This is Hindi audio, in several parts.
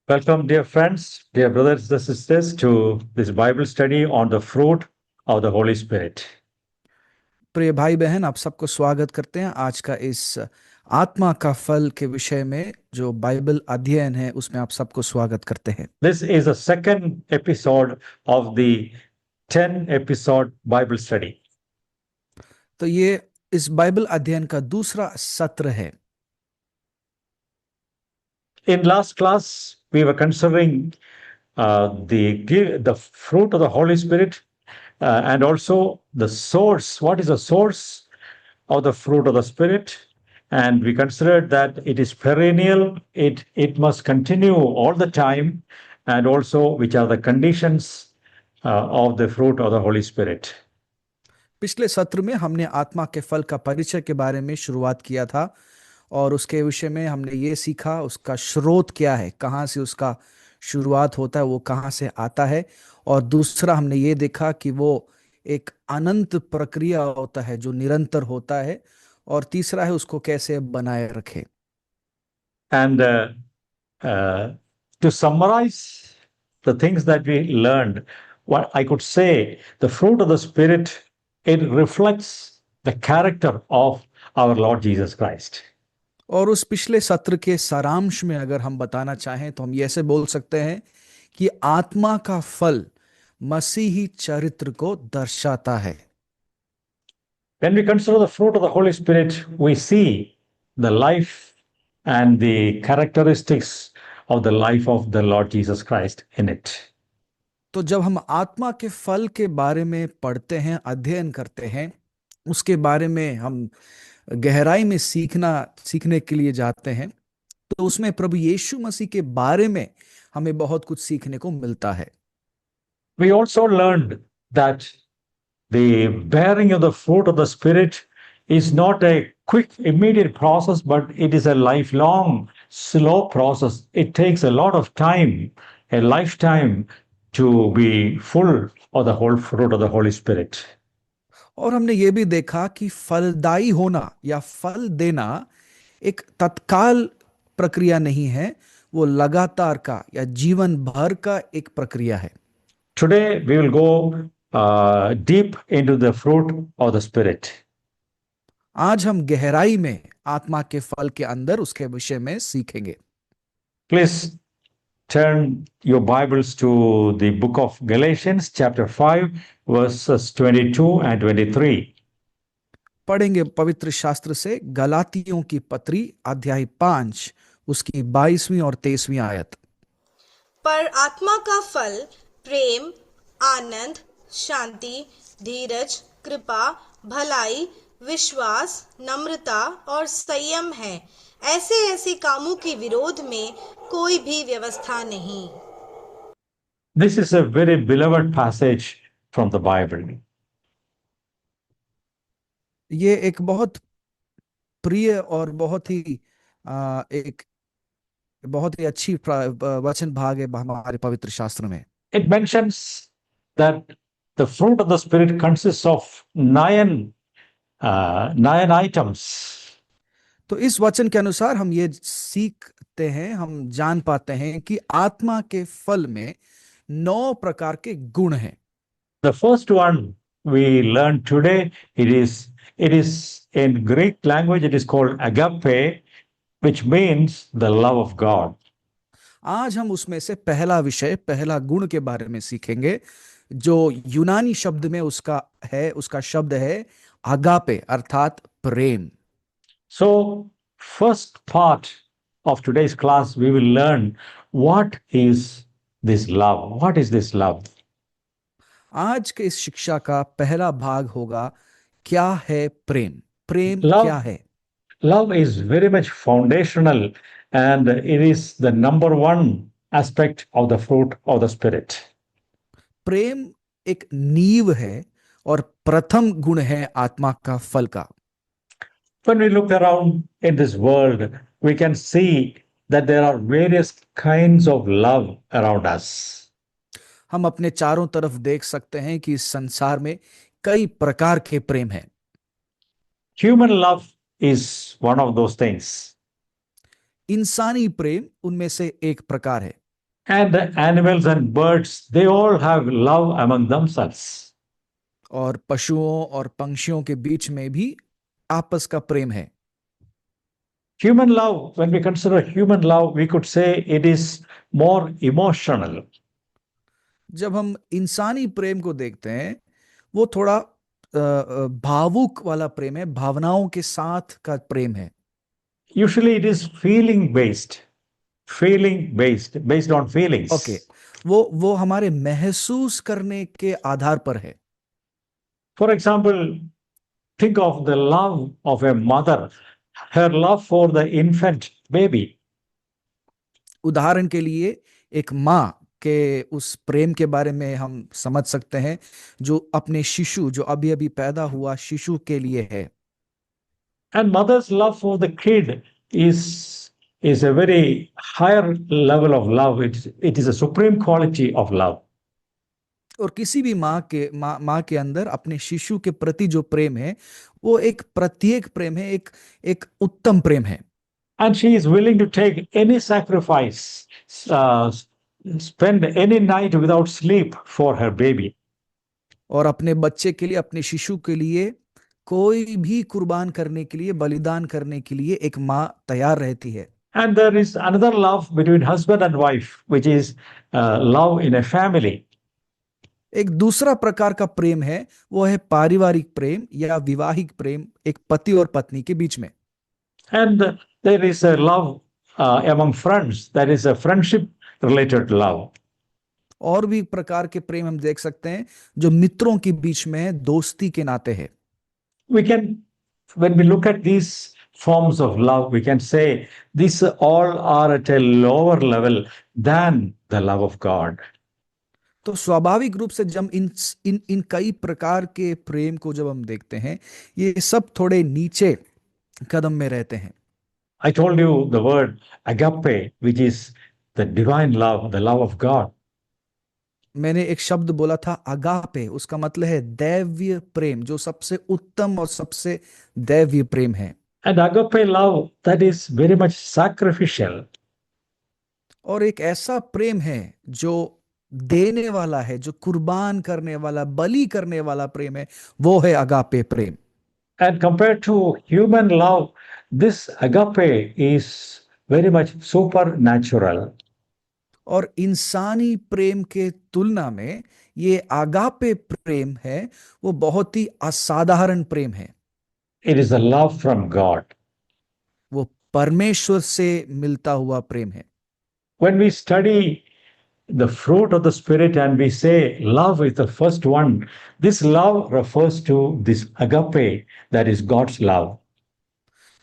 Welcome, dear friends, dear brothers and sisters, to this Bible study on the fruit of the Holy Spirit. प्रिय भाई बहन, आप सबको स्वागत करते हैं आज का इस आत्मा का फल के विषय में जो बाइबल अध्ययन है उसमें आप सबको स्वागत करते हैं। This is the second episode of the 10 episode Bible study. तो ये इस बाइबल अध्ययन का दूसरा सत्र है। In last class, we were considering the fruit of the Holy Spirit and also the source. What is the source of the fruit of the Spirit? And we considered that it is perennial, it must continue all the time, and also which are the conditions of the fruit of the Holy Spirit. पिछले सत्र में हमने आत्मा के फल का परिचय के बारे में शुरुआत किया था और उसके विषय में हमने ये सीखा उसका स्रोत क्या है, कहाँ से उसका शुरुआत होता है, वो कहाँ से आता है। और दूसरा हमने ये देखा कि वो एक अनंत प्रक्रिया होता है जो निरंतर होता है। और तीसरा है उसको कैसे बनाए रखे। And uh, to summarize the things that we learned, what I could say, the fruit of the Spirit, it reflects the character of our Lord Jesus Christ. और उस पिछले सत्र के सारांश में अगर हम बताना चाहें तो हम ये ऐसे बोल सकते हैं कि आत्मा का फल मसीही चरित्र को दर्शाता है। When we consider the fruit of the Holy Spirit, we see the life and the characteristics of the life of the Lord Jesus Christ in it. तो जब हम आत्मा के फल के बारे में पढ़ते हैं, अध्ययन करते हैं, उसके बारे में हम गहराई में सीखने के लिए जाते हैं, तो उसमें प्रभु यीशु मसीह के बारे में हमें बहुत कुछ सीखने को मिलता है। We also learned that the bearing of the fruit of the Spirit is not a quick, immediate process, but it is a lifelong, slow process. It takes a lot of time, a lifetime, to be full of the whole fruit of the Holy Spirit. और हमने ये भी देखा कि फलदायी होना या फल देना एक तत्काल प्रक्रिया नहीं है, वो लगातार का या जीवन भर का एक प्रक्रिया है। Today, we will go deep into the fruit of the Spirit. आज हम गहराई में आत्मा के फल के अंदर उसके विषय में सीखेंगे। Please turn your Bibles to the book of Galatians, chapter 5, verses 22 and 23. पढ़ेंगे पवित्र शास्त्र से गलातियों की पत्री अध्याय 5 उसकी 22वीं और 23वीं आयत। पर आत्मा का फल प्रेम, आनंद, शांति, धीरज, कृपा, भलाई, विश्वास, नम्रता और संयम है। ऐसे कामों के विरोध में कोई भी व्यवस्था नहीं। This is a very beloved passage from the Bible. ये एक बहुत प्रिय और बहुत ही एक बहुत ही अच्छी वचन भाग है हमारे पवित्र शास्त्र में। It mentions that the fruit of the Spirit consists of nine items. तो इस वचन के अनुसार हम ये सीखते हैं, हम जान पाते हैं कि आत्मा के फल में 9 प्रकार के गुण हैं। The first one we learned today, it is in Greek language, it is called agape, which means the love of God. आज हम उसमें से पहला विषय, पहला गुण के बारे में सीखेंगे जो यूनानी शब्द में उसका शब्द है अगापे अर्थात प्रेम। So, first part of today's class, we will learn what is this love? What is this love? आज के इस शिक्षा का पहला भाग होगा क्या है प्रेम, प्रेम क्या Love, है। love is very much foundational and it is the number one aspect of the fruit of the Spirit. प्रेम एक नींव है और प्रथम गुण है आत्मा का फल का। When we look around in this world, we can see that there are various kinds of love around us. हम अपने चारों तरफ देख सकते हैं कि इस संसार में कई प्रकार के प्रेम हैं। Human love is one of those things. इंसानी प्रेम उनमें से एक प्रकार है। And the animals and birds, they all have love among themselves. और पशुओं और पंछियों के बीच में भी आपस का प्रेम है। Human love, when we consider human love, we could say it is more emotional. जब हम इंसानी प्रेम को देखते हैं, वो थोड़ा भावुक वाला प्रेम है, भावनाओं के साथ का प्रेम है। Usually it is based on feelings. Okay, वो हमारे महसूस करने के आधार पर है। For example, think of the love of a mother, her love for the infant baby. उदाहरण के लिए एक माँ के उस प्रेम के बारे में हम समझ सकते हैं, जो अपने शिशु, जो अभी अभी पैदा हुआ शिशु के लिए है। And mother's love for the kid is a very higher level of love. It is a supreme quality of love. और किसी भी माँ के अंदर अपने शिशु के प्रति जो प्रेम है, वो एक प्रत्येक प्रेम है, एक उत्तम प्रेम है। And she is willing to take any sacrifice, spend any night without sleep for her baby. और अपने बच्चे के लिए, अपने शिशु के लिए कोई भी कुर्बान करने के लिए, बलिदान करने के लिए एक माँ तैयार रहती है। And there is another love between husband and wife, which is love in a family. एक दूसरा प्रकार का प्रेम है, वो है पारिवारिक प्रेम या विवाहिक प्रेम, एक पति और पत्नी के बीच में। And there is a love among friends. That is a friendship related love. और भी प्रकार के प्रेम हम देख सकते हैं जो मित्रों के बीच में है, दोस्ती के नाते है। We can, when we look at these forms of love, we can say these all are at a lower level than the love of God. तो स्वाभाविक रूप से जब इन कई प्रकार के प्रेम को जब हम देखते हैं, ये सब थोड़े नीचे कदम में रहते हैं। I told you the word agape, which is the divine love, the love of God. मैंने एक शब्द बोला था अगापे, उसका मतलब है दैवीय प्रेम, जो सबसे उत्तम और सबसे दैवीय प्रेम है। And agape love, that is very much sacrificial. और एक ऐसा प्रेम है जो देने वाला है, जो कुर्बान करने वाला, बलि करने वाला प्रेम है, वो है agape Prem. And compared to human love, this agape is very much supernatural. और इंसानी प्रेम के तुलना में ये अगापे प्रेम है, वो बहुत ही असाधारण प्रेम है। It is a love from God. वो परमेश्वर से मिलता हुआ प्रेम है। When we study the fruit of the Spirit and we say love is the first one, this love refers to this agape, that is God's love.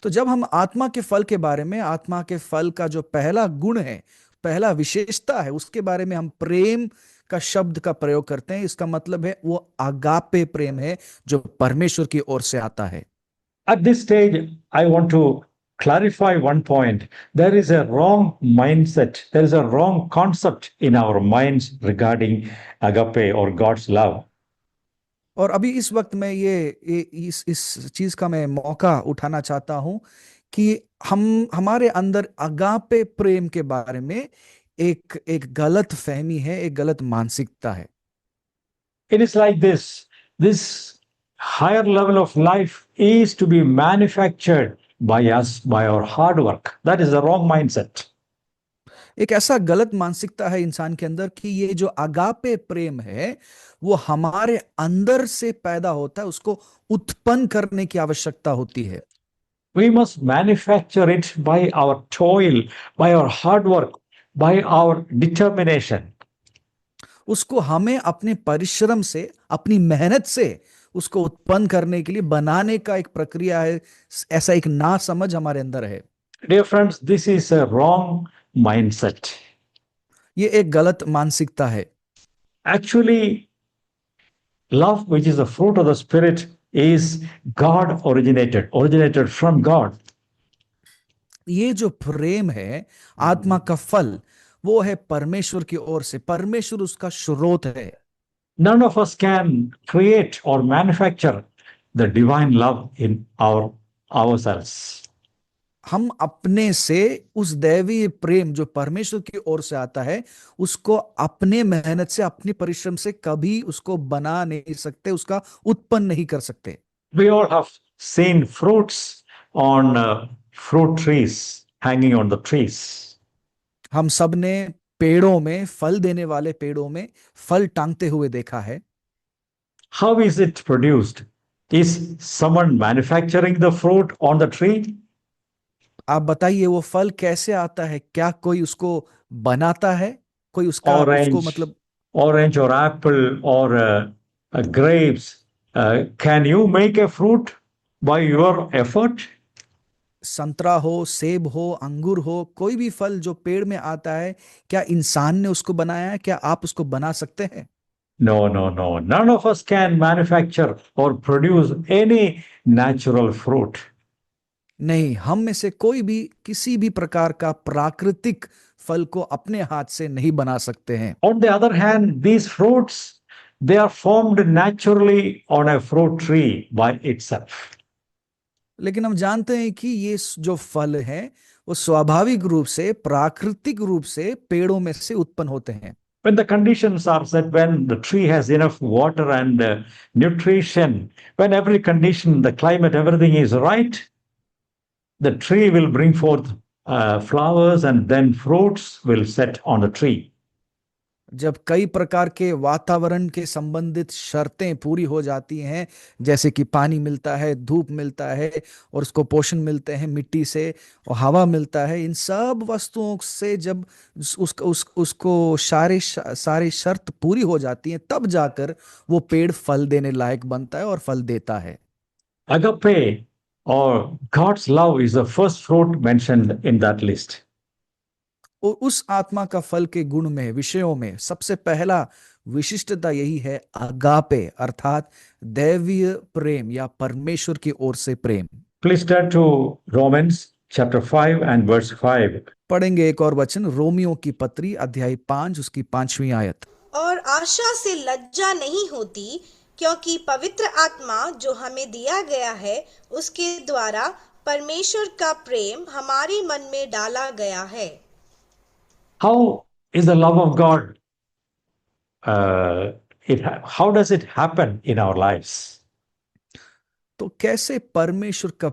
तो जब हम आत्मा के फल के बारे में, आत्मा के फल का जो पहला गुण है, पहला विशेषता है, उसके बारे में हम प्रेम का शब्द का प्रयोग करते हैं, इसका मतलब है वो अगापे प्रेम है जो परमेश्वर की ओर से आता है। At this stage, I want to clarify one point. There is a wrong mindset, there is a wrong concept in our minds regarding agape or God's love. और अभी इस वक्त मैं इस चीज का मैं मौका उठाना चाहता हूं कि हमारे अंदर अगापे प्रेम के बारे में एक गलत फहमी है, एक गलत मानसिकता है। It is like this higher level of life is to be manufactured by us, by our hard work. That is the wrong mindset. एक ऐसा गलत मानसिकता है इंसान के अंदर कि ये जो अगापे प्रेम है वो हमारे अंदर से पैदा होता है, उसको उत्पन्न करने की आवश्यकता होती है। We must manufacture it by our toil, by our hard work, by our determination. उसको हमें अपने परिश्रम से, अपनी मेहनत से उसको उत्पन्न करने के लिए बनाने का एक प्रक्रिया है। ऐसा एक ना समझ हमारे अंदर है। Dear friends, this is a wrong mindset. ये एक गलत मानसिकता है। Actually, love, which is the fruit of the Spirit, is God originated from God. ये जो प्रेम है, आत्मा का फल, वो है परमेश्वर की ओर से, परमेश्वर उसका स्रोत है। None of us can create or manufacture the divine love in ourselves. हम अपने से उस दैवीय प्रेम जो परमेश्वर की ओर से आता है उसको अपने मेहनत से, अपनी परिश्रम से कभी उसको बना नहीं सकते, उसका उत्पन्न नहीं कर सकते। We all have seen fruits on fruit trees hanging on the trees. हम सब ने पेड़ों में, फल देने वाले पेड़ों में फल टांगते हुए देखा है। How is it produced? Is someone manufacturing the fruit on the tree? आप बताइए वो फल कैसे आता है? क्या कोई उसको बनाता है? कोई उसका उसको Orange, मतलब orange or apple or grapes. Can you make a fruit by your effort? संतरा हो, सेब हो, अंगूर हो, कोई भी फल जो पेड़ में आता है, क्या इंसान ने उसको बनाया है? क्या आप उसको बना सकते हैं? No, no, no. None of us can manufacture or produce any natural fruit. नहीं, हम में से कोई भी किसी भी प्रकार का प्राकृतिक फल को अपने हाथ से नहीं बना सकते हैं। On the other hand, these fruits, they are formed naturally on a fruit tree by itself. लेकिन हम जानते हैं कि ये जो फल है वो स्वाभाविक रूप से, प्राकृतिक रूप से पेड़ों में से उत्पन्न होते हैं। When the conditions are set, when the tree has enough water and nutrition, when every condition, the climate, everything is right, the tree will bring forth flowers and then fruits will set on the tree. जब कई प्रकार के वातावरण के संबंधित शर्तें पूरी हो जाती हैं, जैसे कि पानी मिलता है, धूप मिलता है और उसको पोषण मिलते हैं मिट्टी से, और हवा मिलता है, इन सब वस्तुओं से जब उसको सारे शर्त पूरी हो जाती हैं, तब जाकर वो पेड़ फल देने लायक बनता है और फल देता है। Agape or God's love is the first fruit mentioned in that list. और उस आत्मा का फल के गुण में, विषयों में सबसे पहला विशिष्टता यही है, अगापे, अर्थात दैवीय प्रेम या परमेश्वर की ओर से प्रेम। Please turn to Romans chapter 5 and verse 5. पढ़ेंगे एक और वचन, रोमियो की पत्री अध्याय 5 उसकी 5वीं आयत। और आशा से लज्जा नहीं होती, क्योंकि पवित्र आत्मा जो हमें दिया गया है उसके द्वारा परमेश्वर का प्रेम हमारे मन में डाला गया है। How is the love of God? How does it happen in our lives? तो कैसे परमेश्वर का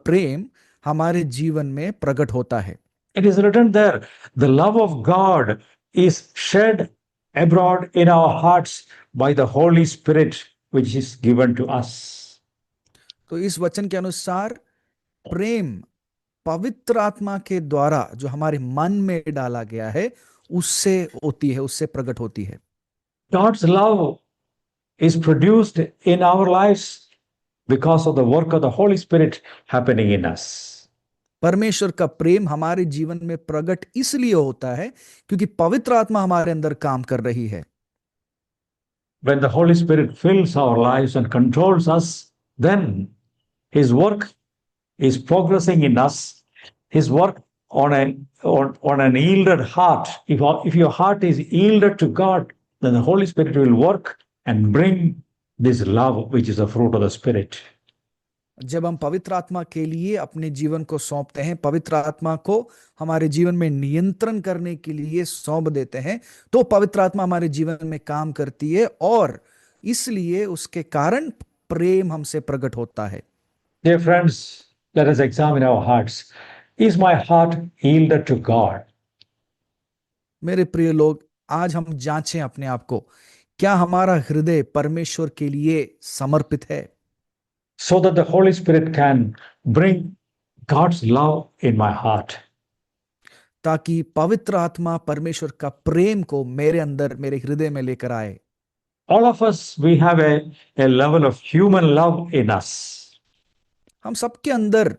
प्रेम हमारे जीवन में प्रकट होता है? It is written there, the love of God is shed abroad in our hearts by the Holy Spirit, which is given to us. तो इस वचन के अनुसार प्रेम पवित्र आत्मा के द्वारा जो हमारे मन में डाला गया है उससे होती है, उससे प्रकट होती है। God's love is produced in our lives because of the work of the Holy Spirit happening in us. परमेश्वर का प्रेम हमारे जीवन में प्रकट इसलिए होता है क्योंकि पवित्र आत्मा हमारे अंदर काम कर रही है। When the Holy Spirit fills our lives and controls us, then His work is progressing in us. His work on an yielded heart. If your heart is yielded to God, then the Holy Spirit will work and bring this love, which is the fruit of the Spirit. जब हम पवित्र आत्मा के लिए अपने जीवन को सौंपते हैं, पवित्र आत्मा को हमारे जीवन में नियंत्रण करने के लिए सौंप देते हैं, तो पवित्र आत्मा हमारे जीवन में काम करती है और इसलिए उसके कारण प्रेम हमसे प्रकट होता है। Dear friends, let us examine our hearts. Is my heart yielded to God? मेरे प्रिय लोग, आज हम जांचें अपने आप को, क्या हमारा हृदय परमेश्वर के लिए समर्पित है? So that the Holy Spirit can bring God's love in my heart. ताकि पवित्र आत्मा परमेश्वर का प्रेम को मेरे अंदर, मेरे हृदय में लेकर आए। All of us, we have a level of human love in us. हम सबके अंदर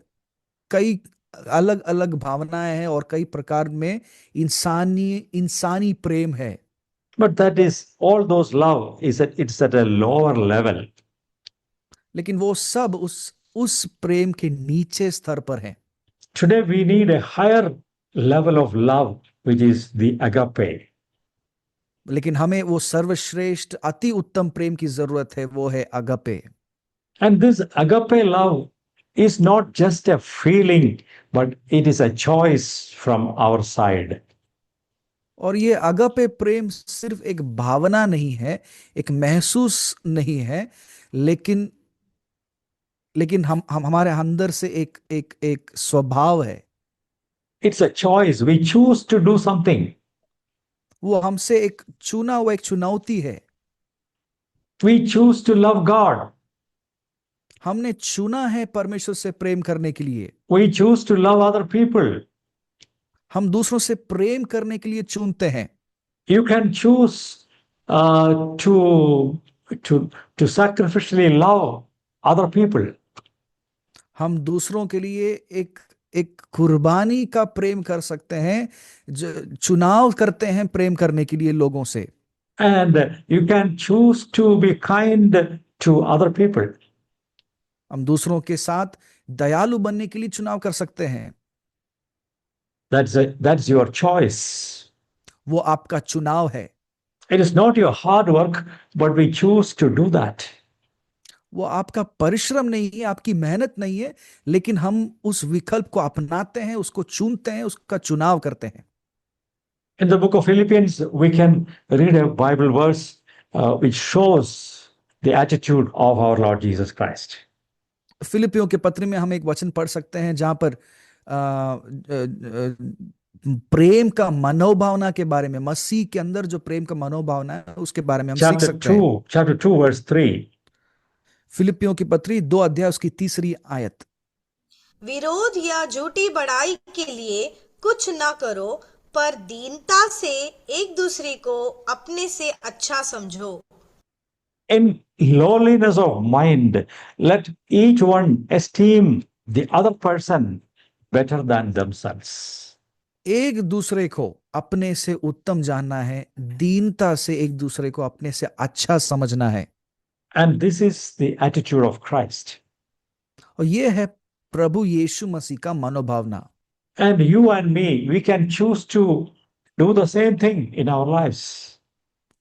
कई अलग अलग भावनाएं हैं और कई प्रकार में इंसानी प्रेम है। But that is, all those love it's at a lower level. लेकिन वो सब उस प्रेम के नीचे स्तर पर है। Today we need a higher level of love, which is the agape. लेकिन हमें वो सर्वश्रेष्ठ अति उत्तम प्रेम की जरूरत है, वो है agape. And this agape love is not just a feeling, but it is a choice from our side. और ये अगापे प्रेम सिर्फ एक भावना नहीं है, एक महसूस नहीं है, लेकिन लेकिन हम हमारे अंदर से एक एक एक स्वभाव है। It's a choice. We choose to do something. वो हमसे एक चुना हुआ एक चुनौती है। We choose to love God. हमने चुना है परमेश्वर से प्रेम करने के लिए। We choose to love other people. हम दूसरों से प्रेम करने के लिए चुनते हैं। You can choose to to sacrificially love other people. हम दूसरों के लिए एक एक कुर्बानी का प्रेम कर सकते हैं, जो चुनाव करते हैं प्रेम करने के लिए लोगों से। And you can choose to be kind to other people. हम दूसरों के साथ दयालु बनने के लिए चुनाव कर सकते हैं। That's your choice. वो आपका चुनाव है। It is not your hard work, but we choose to do that. वो आपका परिश्रम नहीं है, आपकी मेहनत नहीं है, लेकिन हम उस विकल्प को अपनाते हैं, उसको चुनते हैं, उसका चुनाव करते हैं। In the book of Philippians, we can read a Bible verse which shows the attitude of our Lord Jesus Christ. फिलिपियों के पत्र में हम एक वचन पढ़ सकते हैं जहां पर प्रेम का मनोभावना के बारे में, मसीह के अंदर जो प्रेम का मनोभावना है उसके बारे में हम सीख सकते हैं। Chapter 2, verse 3. फिलिपियों की पत्री 2 अध्याय उसकी 3री आयत। विरोध या झूठी बड़ाई के लिए कुछ न करो, पर दीनता से एक दूसरे को अपने से अच्छा समझो। In lowliness of mind, let each one esteem the other person better than themselves. एक दूसरे को अपने से उत्तम जानना है, दीनता से एक दूसरे को अपने से अच्छा समझना है। And this is the attitude of Christ. और ये है प्रभु यीशु मसीह का मनोभावना। And you and me, we can choose to do the same thing in our lives.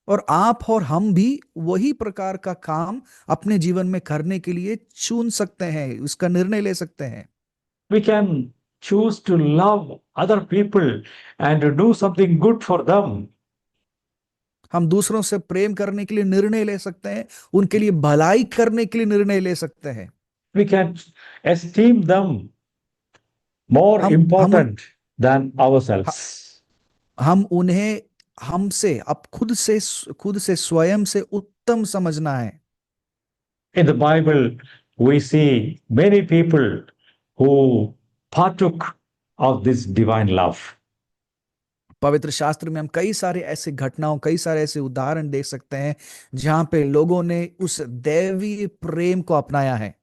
और आप और हम भी वही प्रकार का काम अपने जीवन में करने के लिए चुन सकते हैं, उसका निर्णय ले सकते हैं। We can choose to love other people and to do something good for them. हम दूसरों से प्रेम करने के लिए निर्णय ले सकते हैं, उनके लिए भलाई करने के लिए निर्णय ले सकते हैं। We can esteem them more हम important than ourselves. हम उन्हें हमसे अब खुद से स्वयं से उत्तम समझना है। In the Bible, we see many people who partook of this divine love. पवित्र शास्त्र में हम कई सारे ऐसे घटनाओं, कई सारे ऐसे उदाहरण देख सकते हैं जहां पे लोगों ने उस दैवीय प्रेम को अपनाया है।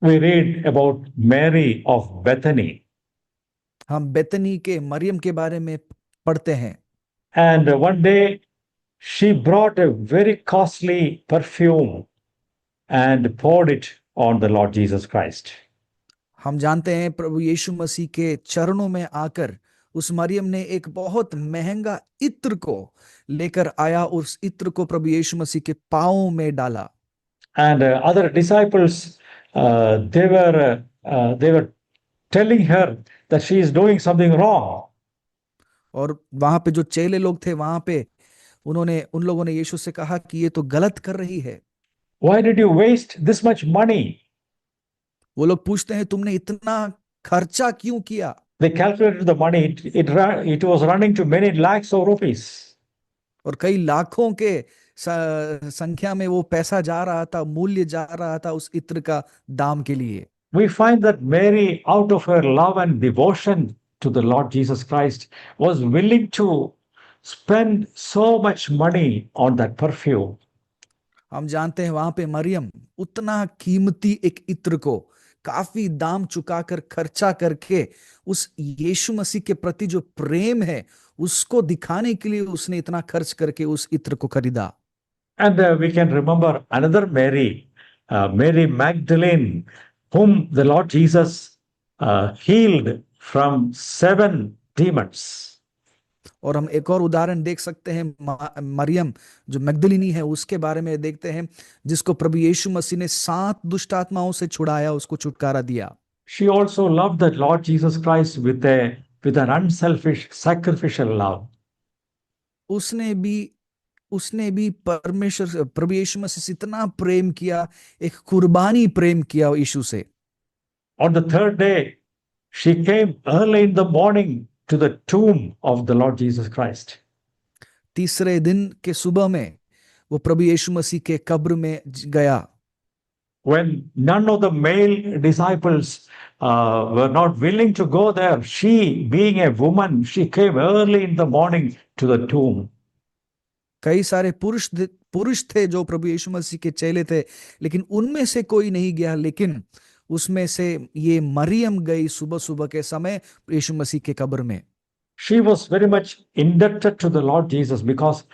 We read about Mary of Bethany. हम बेतनी के मरियम के बारे में पढ़ते हैं। And one day she brought a very costly perfume and poured it on the Lord Jesus Christ. हम जानते हैं प्रभु यीशु मसीह के चरणों में आकर उस मरियम ने एक बहुत महंगा इत्र को लेकर आया, उस इत्र को प्रभु यीशु मसीह के पांवों में डाला। And other disciples, they were telling her that she is doing something wrong. और वहां पे जो चेले लोग थे, वहां पे उन लोगों ने यीशु से कहा कि ये तो गलत कर रही है। Why did you waste this much money? वो लोग पूछते हैं तुमने इतना खर्चा क्यों किया? They calculated the money. It was running to many lakhs of rupees. और कई लाखों के संख्या में वो पैसा जा रहा था, मूल्य जा रहा था उस इत्र का दाम के लिए। We find that Mary, out of her love and devotion to the Lord Jesus Christ, was willing to spend so much money on that perfume. हम जानते हैं वहां पे मरियम उतना कीमती एक इत्र को काफी दाम चुकाकर खर्चा करके उस यीशु मसीह के प्रति जो प्रेम है उसको दिखाने के लिए उसने इतना खर्च करके उस इत्र को खरीदा। And we can remember another Mary, Mary Magdalene, whom the Lord Jesus healed from 7 demons. और हम एक और उदाहरण देख सकते हैं, मरियम जो मगदलिनी है उसके बारे में देखते हैं, जिसको प्रभु यीशु मसीह ने 7 दुष्ट आत्माओं से छुड़ाया, उसको छुटकारा दिया। She also loved the Lord Jesus Christ with an unselfish, sacrificial love. उसने भी परमेश्वर प्रभु यीशु मसीह से इतना प्रेम किया, एक कुर्बानी प्रेम किया यीशु से। On the third day, she came early in the morning to the tomb of the Lord Jesus Christ. तीसरे दिन के सुबह में वो प्रभु यीशु मसीह के कब्र में गया। When none of the male disciples were not willing to go there, she, being a woman, she came early in the morning to the tomb. कई सारे पुरुष थे जो प्रभु यीशु मसीह के चेले थे, लेकिन उनमें से कोई नहीं गया, लेकिन उसमें से ये मरियम गई सुबह सुबह के समय यीशु मसीह के कब्र में। She was very much indebted to the Lord Jesus because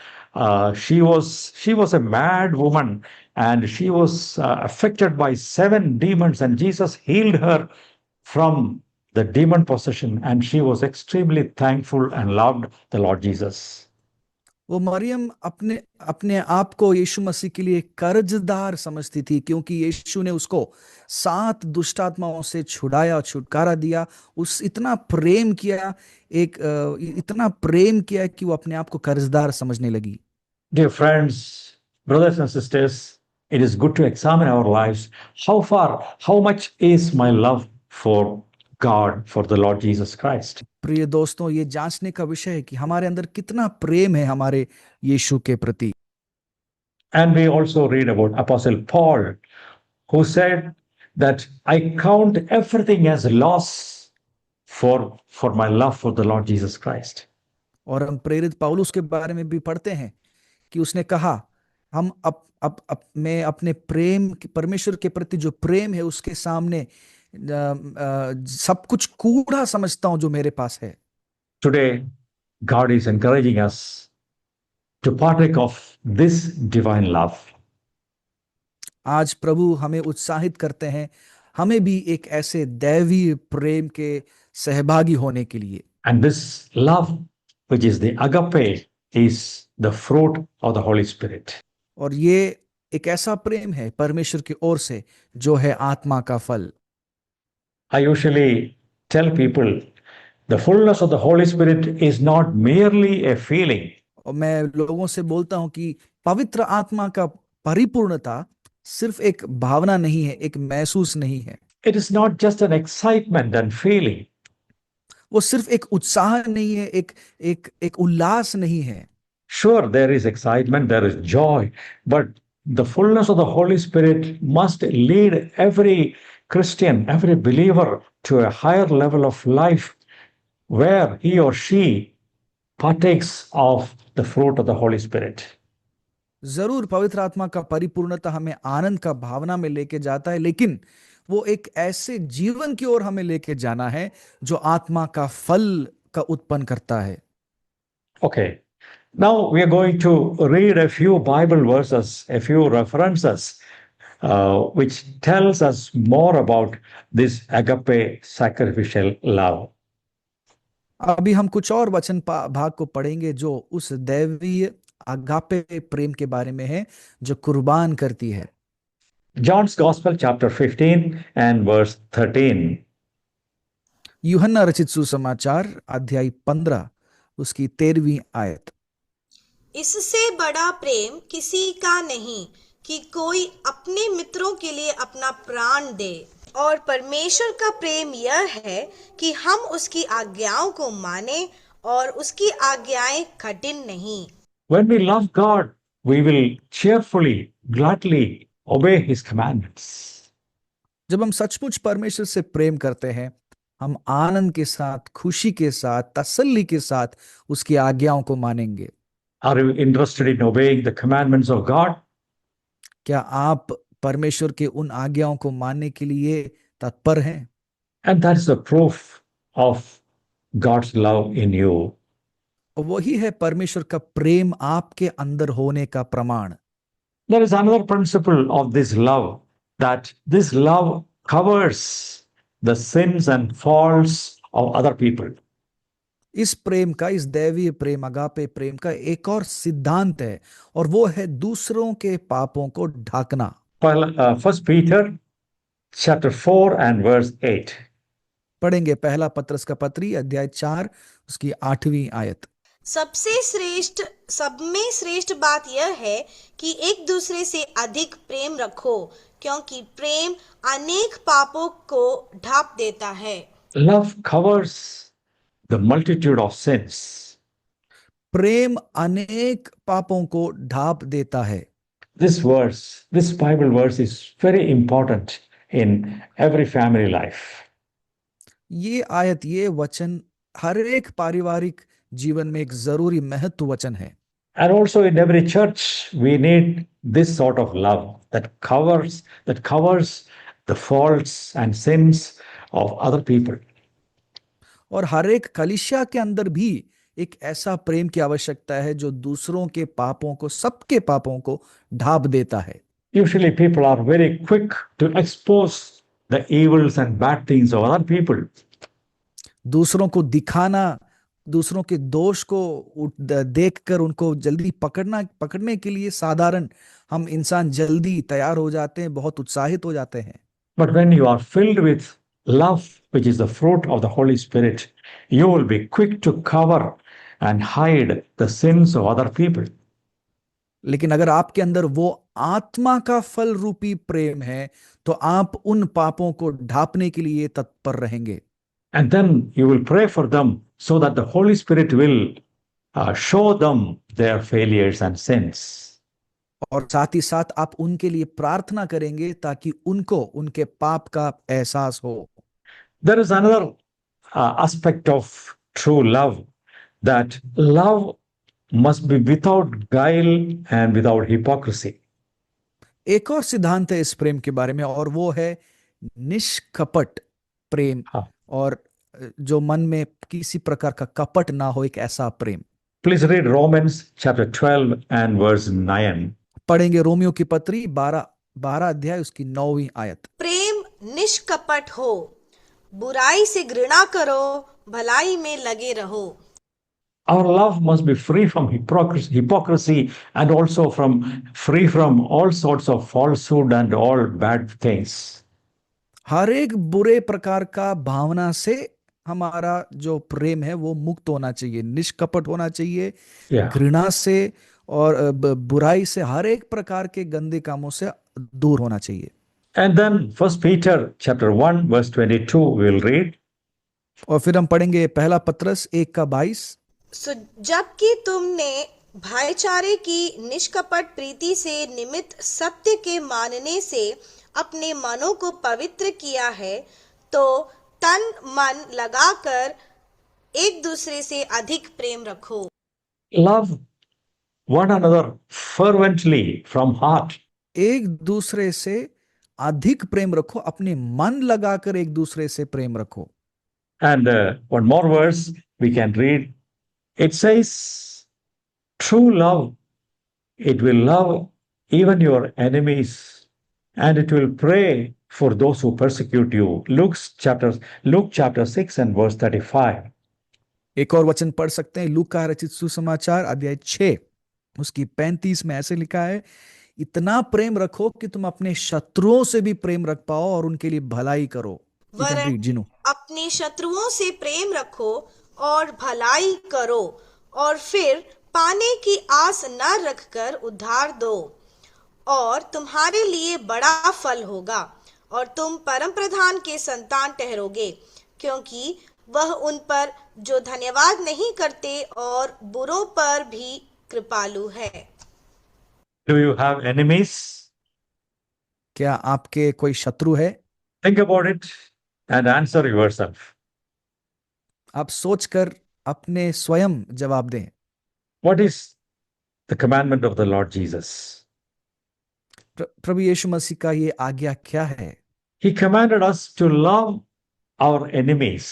she was a mad woman and she was affected by 7 demons, and Jesus healed her from the demon possession, and she was extremely thankful and loved the Lord Jesus. वो मरियम अपने अपने आप को यीशु मसीह के लिए कर्जदार समझती थी, क्योंकि यीशु ने उसको 7 दुष्ट आत्माओं से छुड़ाया, छुटकारा दिया। इतना प्रेम किया कि वो अपने आप को कर्जदार समझने लगी। Dear friends, brothers and sisters, it is good to examine our lives. How much is my love for God, for the Lord Jesus Christ? प्रिय दोस्तों, ये जांचने का विषय है कि हमारे अंदर कितना प्रेम है हमारे यीशु के प्रति। And we also read about Apostle Paul, who said that I count everything as loss for my love for the Lord Jesus Christ. और हम प्रेरित पौलुस के बारे में भी पढ़ते हैं कि उसने कहा, मैं अपने प्रेम परमेश्वर के प्रति जो प्रेम है उसके सामने सब कुछ कूड़ा समझता हूं जो मेरे पास है। Today, God is encouraging us to partake of this divine love. आज प्रभु हमें उत्साहित करते हैं, हमें भी एक ऐसे दैवीय प्रेम के सहभागी होने के लिए। And this love, which is the agape, is the fruit of the Holy Spirit. और ये एक ऐसा प्रेम है परमेश्वर की ओर से जो है आत्मा का फल। I usually tell people the fullness of the Holy Spirit is not merely a feeling. और मैं लोगों से बोलता हूं कि पवित्र आत्मा का परिपूर्णता सिर्फ एक भावना नहीं है, एक महसूस नहीं है। It is not just an excitement and feeling. वो सिर्फ एक उत्साह नहीं है, एक उल्लास नहीं है। Sure, there is excitement, there is joy, but the fullness of the Holy Spirit must lead every Christian, every believer to a higher level of life where he or she partakes of the fruit of the Holy Spirit. जरूर पवित्र आत्मा का परिपूर्णता हमें आनंद का भावना में लेके जाता है, लेकिन वो एक ऐसे जीवन की ओर हमें लेके जाना है जो आत्मा का फल का उत्पन्न करता है। Okay, now we are going to read a few Bible verses, a few references, which tells us more about this agape sacrificial love. अभी हम कुछ और वचन भाग को पढ़ेंगे जो उस दैवीय अगापे प्रेम के बारे में है जो कुर्बान करती है। John's Gospel, chapter 15 and verse 13. यूहन्ना रचित सुसमाचार अध्याय 15 उसकी 13वीं आयत। इससे बड़ा प्रेम किसी का नहीं कि कोई अपने मित्रों के लिए अपना प्राण दे, और परमेश्वर का प्रेम यह है कि हम उसकी आज्ञाओं को माने, और उसकी आज्ञाएं कठिन नहीं। When we love God, we will cheerfully, gladly obey His commandments. जब हम सचमुच परमेश्वर से प्रेम करते हैं, हम आनंद के साथ, खुशी के साथ, तसल्ली के साथ उसकी आज्ञाओं को मानेंगे। Are you interested in obeying the commandments of God? क्या आप परमेश्वर के उन आज्ञाओं को मानने के लिए तत्पर हैं? And that is the proof of God's love in you. वही है परमेश्वर का प्रेम आपके अंदर होने का प्रमाण। There is another principle of this love, that this love covers the sins and faults of other people. इस प्रेम का, इस दैवीय प्रेम, अगापे प्रेम का एक और सिद्धांत है, और वो है दूसरों के पापों को ढाकना। First Peter chapter 4 and verse 8. पढ़ेंगे पहला पत्रस का पत्री अध्याय 4 उसकी 8वीं आयत। सब में श्रेष्ठ बात यह है कि एक दूसरे से अधिक प्रेम रखो, क्योंकि प्रेम अनेक पापों को ढांप देता है। Love covers the multitude of sins. प्रेम अनेक पापों को ढांप देता है। This Bible verse is very important in every family life. ये आयत, ये वचन हर एक पारिवारिक जीवन में एक जरूरी महत्व वचन है। And also in every church, we need this sort of love that covers the faults and sins of other people. और हर एक कलीसिया के अंदर भी एक ऐसा प्रेम की आवश्यकता है जो दूसरों के पापों को, सबके पापों को ढांप देता है। Usually people are very quick to expose the evils and bad things of other people. दूसरों को दिखाना, दूसरों के दोष को देखकर उनको जल्दी पकड़ने के लिए साधारण हम इंसान जल्दी तैयार हो जाते हैं, बहुत उत्साहित हो जाते हैं। But when you are filled with love, which is the fruit of the Holy Spirit, you will be quick to cover and hide the sins of other people. लेकिन अगर आपके अंदर वो आत्मा का फल रूपी प्रेम है, तो आप उन पापों को ढांपने के लिए तत्पर रहेंगे। And then you will pray for them so that the Holy Spirit will show them their failures and sins. और साथ ही साथ आप उनके लिए प्रार्थना करेंगे ताकि उनको उनके पाप का एहसास हो। There is another aspect of true love, that love must be without guile and without hypocrisy. एक और सिद्धांत है इस प्रेम के बारे में, और वो है निष्कपट प्रेम, हाँ। और जो मन में किसी प्रकार का कपट ना हो, एक ऐसा प्रेम। Please read Romans chapter 12 and verse 9. पढ़ेंगे रोमियो की पत्री 12 अध्याय उसकी 9वीं आयत। प्रेम निष्कपट हो, बुराई से घृणा करो, भलाई में लगे रहो। Our love must be free from hypocrisy and also free from all sorts of falsehood and all bad things. हर एक बुरे प्रकार का भावना से हमारा जो प्रेम है वो मुक्त होना चाहिए, निष्कपट होना चाहिए, Yeah. घृणा से और बुराई से, हर एक प्रकार के गंदे कामों से दूर होना चाहिए। And then First Peter chapter 1 verse 22 we will read. और फिर हम पढ़ेंगे पहला पत्रस 1:22। जबकि तुमने भाईचारे की निष्कपट प्रीति से निमित्त सत्य के मानने से अपने मनों को पवित्र किया है, तो तन मन लगाकर एक दूसरे से अधिक प्रेम रखो। Love one another fervently from heart. एक दूसरे से अधिक प्रेम रखो, अपने मन लगाकर एक दूसरे से प्रेम रखो। And one more verse we can read. It says, true love, it will love even your enemies, and it will pray for those who persecute you. Luke chapter 6 and verse 35. एक और वचन पढ़ सकते हैं, लूका का रचित सुसमाचार अध्याय 6 उसकी 35 में ऐसे लिखा है, इतना प्रेम रखो कि तुम अपने शत्रुओं से भी प्रेम रख पाओ और उनके लिए भलाई करो। वरन अपने शत्रुओं से प्रेम रखो और भलाई करो, और फिर पाने की आस न रखकर उधार दो, और तुम्हारे लिए बड़ा फल होगा, और तुम परम प्रधान के संतान ठहरोगे, क्योंकि वह उन पर जो धन्यवाद नहीं करते और बुरों पर भी कृपालु है। Do you have enemies? क्या आपके कोई शत्रु है? Think about it and answer yourself. आप सोचकर अपने स्वयं जवाब दें। What is the commandment of the Lord Jesus? प्रभु यीशु मसीह का ये आज्ञा क्या है? He commanded us to love our enemies.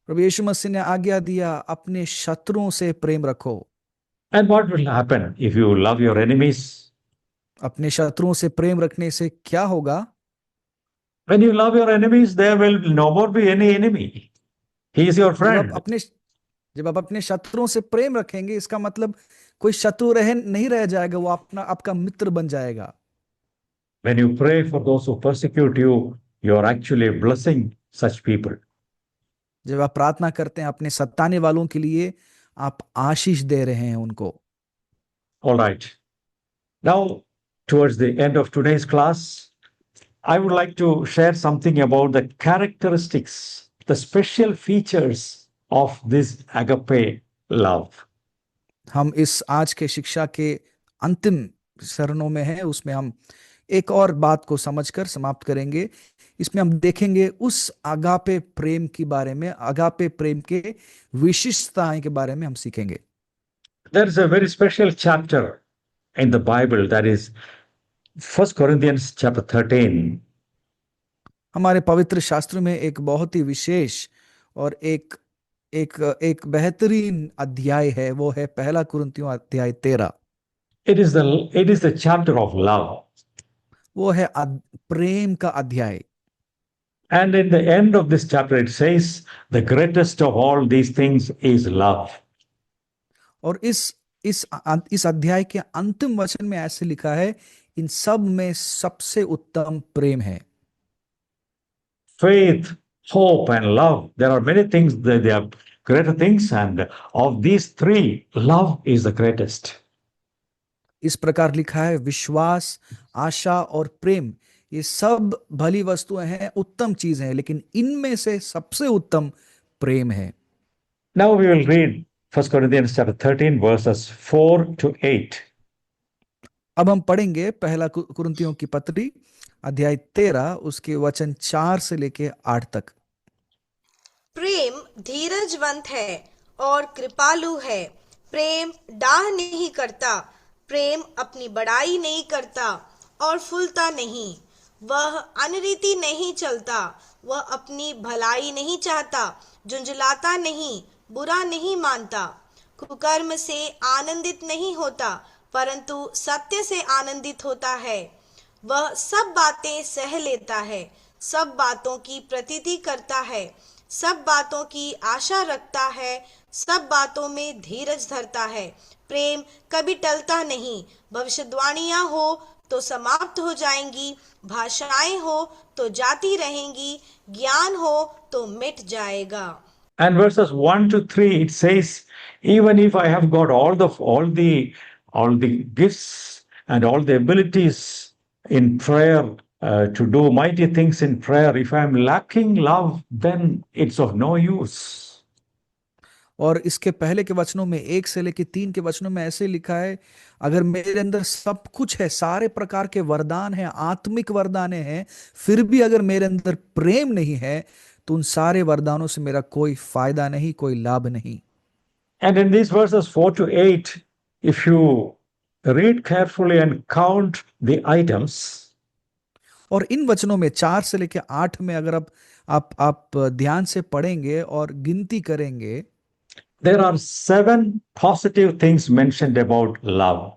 प्रभु यीशु मसीह ने आज्ञा दिया, अपने शत्रुओं से प्रेम रखो। And what will happen if you love your enemies? अपने शत्रुओं से प्रेम रखने से क्या होगा? When you love your enemies, there will no more be any enemy. He is your friend. अपने जब आप अपने शत्रुओं से प्रेम रखेंगे, इसका मतलब कोई शत्रु रह नहीं रह जाएगा, वो अपना आपका मित्र बन जाएगा। When you pray for those who persecute you, you are actually blessing such people. जब आप प्रार्थना करते हैं अपने सताने वालों के लिए, आप आशीष दे रहे हैं उनको। All right. Now, towards the end of today's class, I would like to share something about the characteristics, the special features of this agape love. हम इस आज के शिक्षा के अंतिम चरणों में हैं, उसमें हम एक और बात को समझकर समाप्त करेंगे। इसमें हम देखेंगे उस अगापे प्रेम के बारे में, अगापे प्रेम के विशिष्टताएं के बारे में हम सीखेंगे। There is a very special chapter in the Bible, that is 1 Corinthians chapter 13. हमारे पवित्र शास्त्र में एक बहुत ही विशेष और एक एक एक बेहतरीन अध्याय है, वो है पहला कुरिन्थियों अध्याय 13। It is the chapter of love. वो है प्रेम का अध्याय। And in the end of this chapter, it says, the greatest of all these things is love. और इस अध्याय के अंतिम वचन में ऐसे लिखा है, इन सब में सबसे उत्तम प्रेम है। Faith, hope, and love. There are many things that they are greater things, and of these three, love is the greatest. इस प्रकार लिखा है, विश्वास, आशा और प्रेम, ये सब भली वस्तुएं हैं, उत्तम चीजें हैं, लेकिन इनमें से सबसे उत्तम प्रेम है। Now we will read 1 Corinthians chapter 13, verses 4 to 8. अब हम पढ़ेंगे पहला कुरिन्थियों की पत्री अध्याय 13, उसके वचन 4 से लेके 8 तक। प्रेम धीरजवंत है और कृपालु है। प्रेम डाह नहीं करता, प्रेम अपनी बड़ाई नहीं करता और फूलता नहीं। वह अनरीति नहीं चलता, वह अपनी भलाई नहीं चाहता, झुंझलाता नहीं, बुरा नहीं मानता, कुकर्म से आनंदित नहीं होता, परंतु सत्य से आनंदित होता है। वह सब बातें सह लेता है, सब बातों की प्रतीति करता है, सब बातों की आशा रखता है, सब बातों में धीरज धरता है। प्रेम कभी टलता नहीं। भविष्यवाणियां हो तो समाप्त हो जाएंगी, भाषाएं हो तो जाती रहेंगी, ज्ञान हो तो मिट जाएगा। And verses 1 to 3, it says, even if I have got all the gifts and all the abilities in prayer, to do mighty things in prayer, if I am lacking love, then it's of no use. और इसके पहले के वचनों में 1 से लेके 3 के वचनों में ऐसे लिखा है, अगर मेरे अंदर सब कुछ है, सारे प्रकार के वरदान हैं, आत्मिक वरदान हैं, फिर भी अगर मेरे अंदर प्रेम नहीं है, तो उन सारे वरदानों से मेरा कोई फायदा नहीं, कोई लाभ नहीं। And in these verses 4 to 8, if you read carefully and count the items, और इन वचनों में 4 से लेके 8 में अगर आप ध्यान से पढ़ेंगे और गिनती करेंगे, there are 7 positive things mentioned about love.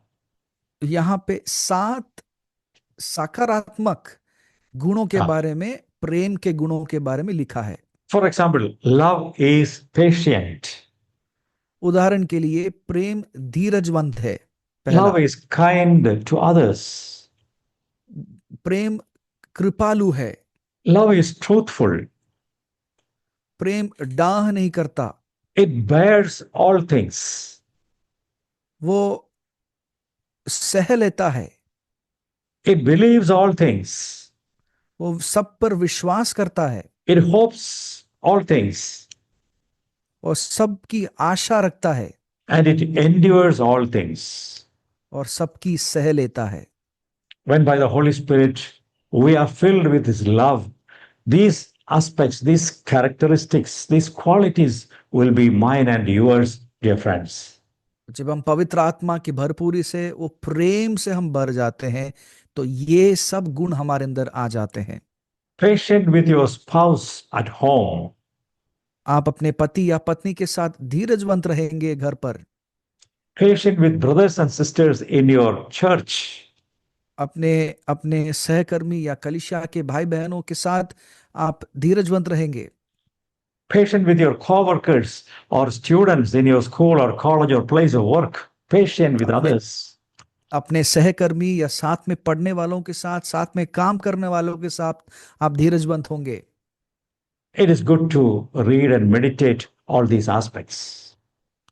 यहाँ पे 7 सकारात्मक गुणों के हाँ। बारे में, प्रेम के गुणों के बारे में लिखा है। For example, love is patient. उदाहरण के लिए, प्रेम धीरजवंत है। पहला, Love is kind to others. प्रेम कृपालु है। Love is truthful. प्रेम डाह नहीं करता। It bears all things. वो सह लेता है। It believes all things. वो सब पर विश्वास करता है It hopes all things. और सबकी आशा रखता है And it endures all things. और सबकी सह लेता है। When by the Holy Spirit we are filled with His love, these aspects, these characteristics, these qualities will be mine and yours, dear friends. जब हम पवित्र आत्मा की भरपूरी से, वो प्रेम से हम भर जाते हैं, तो ये सब गुण हमारे अंदर आ जाते हैं। Patient with your spouse at home. आप अपने पति या पत्नी के साथ धीरजवंत रहेंगे घर पर। Patient with brothers and sisters in your church. अपने सहकर्मी या कलीसिया के भाई बहनों के साथ आप धीरजवंत रहेंगे। Patient with your co-workers or students in your school or college or place of work. Patient with अपने others. अपने सहकर्मी या साथ में पढ़ने वालों के साथ में काम करने वालों के साथ आप धीरजवंत होंगे। It is good to read and meditate all these aspects.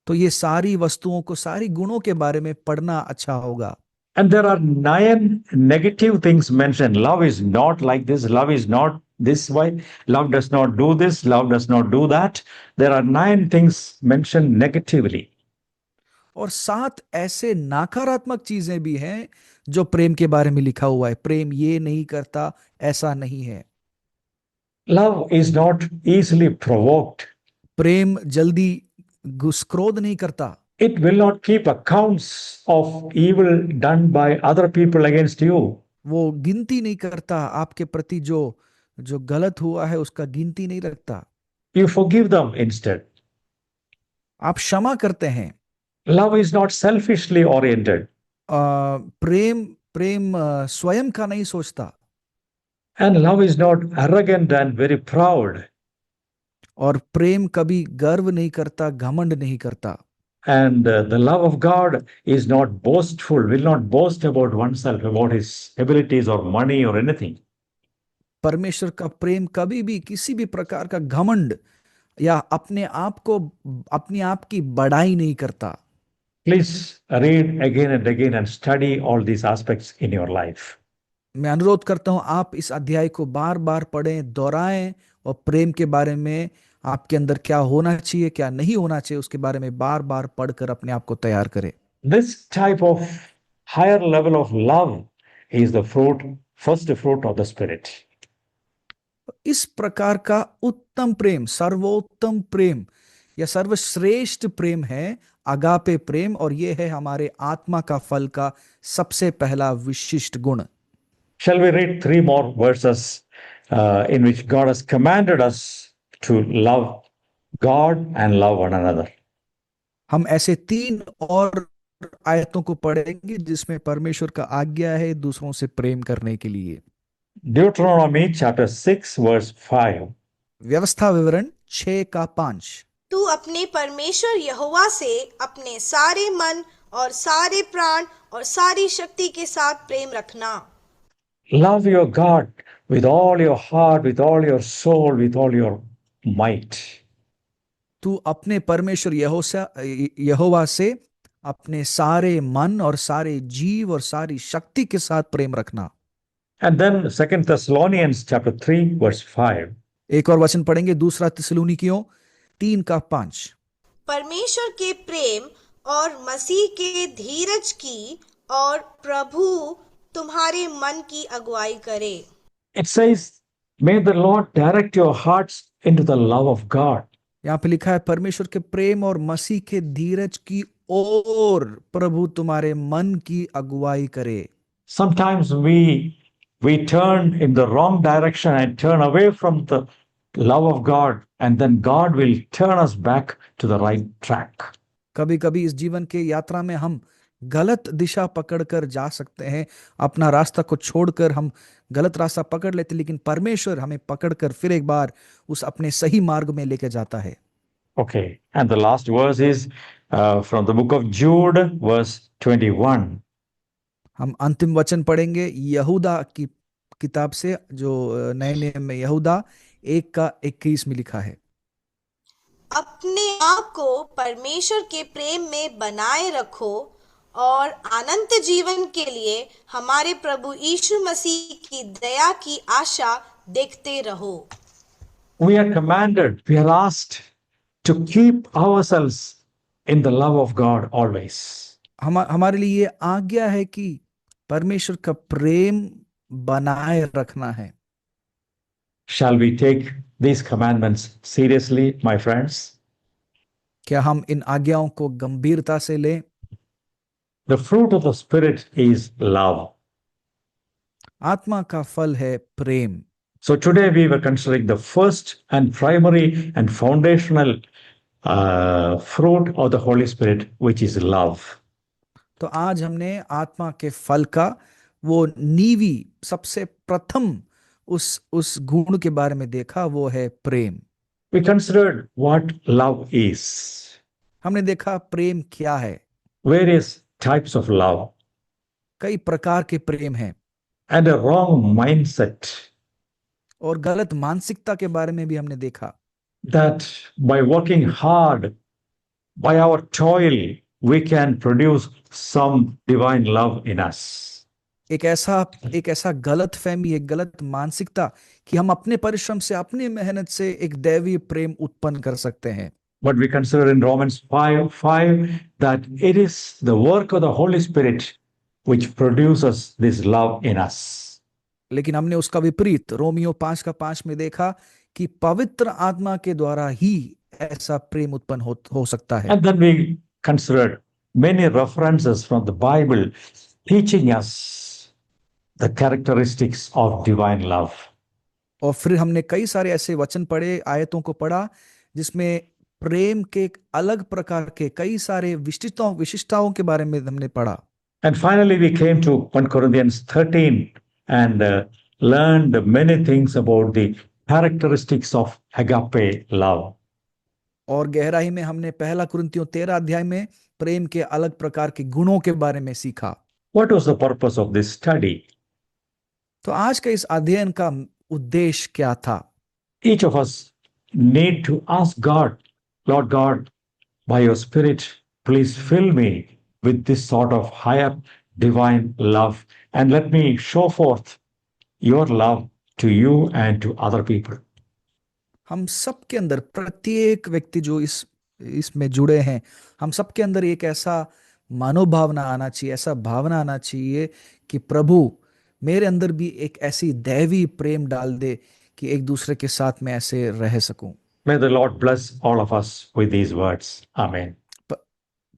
तो ये सारी वस्तुओं को, सारी गुणों के बारे में पढ़ना अच्छा होगा। And there are 9 negative things mentioned. Love is not like this. Love is not this way. Love does not do this. Love does not do that. There are 9 things mentioned negatively. और 7 ऐसे नकारात्मक चीजें भी हैं जो प्रेम के बारे में लिखा हुआ है। प्रेम ये नहीं करता, ऐसा नहीं है। Love is not easily provoked. प्रेम जल्दी क्रोध नहीं करता। It will not keep accounts of evil done by other people against you. वो गिनती नहीं करता आपके प्रति जो जो गलत हुआ है उसका गिनती नहीं रखता। You forgive them instead. आप क्षमा करते हैं। Love is not selfishly oriented. प्रेम प्रेम स्वयं का नहीं सोचता। And love is not arrogant and very proud. और प्रेम कभी गर्व नहीं करता, घमंड नहीं करता। And the love of God is not boastful, will not boast about oneself, about his abilities or money or anything. परमेश्वर का प्रेम कभी भी किसी भी प्रकार का घमंड या अपने आप की बड़ाई नहीं करता। Please read again and study all these aspects in your life. मैं अनुरोध करता हूं आप इस अध्याय को बार बार पढ़ें, दोहराएं और प्रेम के बारे में आपके अंदर क्या होना चाहिए, क्या नहीं होना चाहिए, उसके बारे में बार बार पढ़कर अपने आप को तैयार करें। This type of higher level of love is the first fruit of the Spirit. इस प्रकार का उत्तम प्रेम, सर्वोत्तम प्रेम या सर्वश्रेष्ठ प्रेम है अगापे प्रेम, और यह है हमारे आत्मा का फल का सबसे पहला विशिष्ट गुण। Shall we read 3 more verses in which God has commanded us to love God and love one another? हम ऐसे 3 और आयतों को पढ़ेंगे जिसमें परमेश्वर का आज्ञा है दूसरों से प्रेम करने के लिए। Deuteronomy chapter 6 verse 5. व्यवस्था विवरण 6:5। तू अपने परमेश्वर यहोवा से अपने सारे मन और सारे प्राण और सारी शक्ति के साथ प्रेम रखना। Love your God with all your heart, with all your soul, with all your might. तू अपने परमेश्वर यहोवा से अपने सारे मन और सारे जीव और सारी शक्ति के साथ प्रेम रखना। And then 2 Thessalonians chapter 3 verse 5. एक और वचन पढ़ेंगे, दूसरा थिस्सलुनीकियों 3:5। परमेश्वर के प्रेम और मसीह के धीरज की और प्रभु तुम्हारे मन की अगुवाई करे। It says, may the Lord direct your hearts into the love of God. यहाँ पे लिखा है परमेश्वर के प्रेम और मसीह के धीरज की ओर प्रभु तुम्हारे मन की अगुवाई करे। Sometimes we turn in the wrong direction and turn away from the love of God, and then God will turn us back to the right track. कभी कभी इस जीवन के यात्रा में हम गलत दिशा पकड़कर जा सकते हैं, अपना रास्ता को छोड़कर हम गलत रास्ता पकड़ लेते, लेकिन परमेश्वर हमें पकड़कर फिर एक बार उस अपने सही मार्ग में लेके जाता है। Okay, and the last verse is from the book of Jude, verse 21. हम अंतिम वचन पढ़ेंगे यहूदा की किताब से, जो नए नियम में यहूदा 1:21 में लिखा है। अपने आप को परमेश्वर के प्रेम में बनाए रखो और अनंत जीवन के लिए हमारे प्रभु यीशु मसीह की दया की आशा देखते रहो। We are commanded, we are asked to keep ourselves in the love of God always. हमारे लिए ये आज्ञा है कि परमेश्वर का प्रेम बनाए रखना है। Shall we take these commandments seriously, my friends? क्या हम इन आज्ञाओं को गंभीरता से लें? The fruit of the Spirit is love. आत्मा का फल है प्रेम। So today we were considering the first and primary and foundational fruit of the Holy Spirit, which is love. तो आज हमने आत्मा के फल का वो नीवी सबसे प्रथम उस गुण के बारे में देखा, वो है प्रेम। We considered what love is, हमने देखा प्रेम क्या है। various types of love, कई प्रकार के प्रेम हैं and a wrong mindset और गलत मानसिकता के बारे में भी हमने देखा that by working hard, by our toil, we can produce some divine love in us. एक ऐसा गलत फहमी, एक गलत मानसिकता कि हम अपने परिश्रम से, अपनी मेहनत से एक दैवीय प्रेम उत्पन्न कर सकते हैं। But we consider in Romans 5:5 that it is the work of the Holy Spirit which produces this love in us. लेकिन हमने उसका विपरीत रोमियो 5:5 में देखा कि पवित्र आत्मा के द्वारा ही ऐसा प्रेम उत्पन्न हो सकता है। And then we considered many references from the Bible teaching us the characteristics of divine love. और फिर हमने कई सारे ऐसे वचन पढ़े, आयतों को पढ़ा जिसमें प्रेम के एक अलग प्रकार के कई सारे विशिष्टताओं के बारे में हमने पढ़ा। And finally, we came to 1 Corinthians 13 and learned many things about the characteristics of agape love. और गहराई में हमने पहला कुरिन्थियों 13 अध्याय में प्रेम के अलग प्रकार के गुणों के बारे में सीखा। What was the purpose of this study? तो आज का इस अध्ययन का उद्देश्य क्या था? Each of us need to ask God, Lord God, by your Spirit, please fill me with this sort of higher divine love and let me show forth your love to you and to other people. हम सबके अंदर, प्रत्येक व्यक्ति जो इसमें जुड़े हैं, हम सबके अंदर एक ऐसा मनोभावना आना चाहिए, ऐसा भावना आना चाहिए कि प्रभु मेरे अंदर भी एक ऐसी दैवी प्रेम डाल दे कि एक दूसरे के साथ में ऐसे रह सकूं। May the Lord bless all of us with these words. Amen.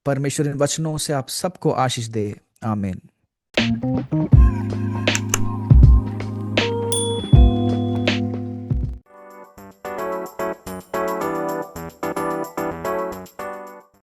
परमेश्वर इन वचनों से आप सबको आशीष दे। आमीन।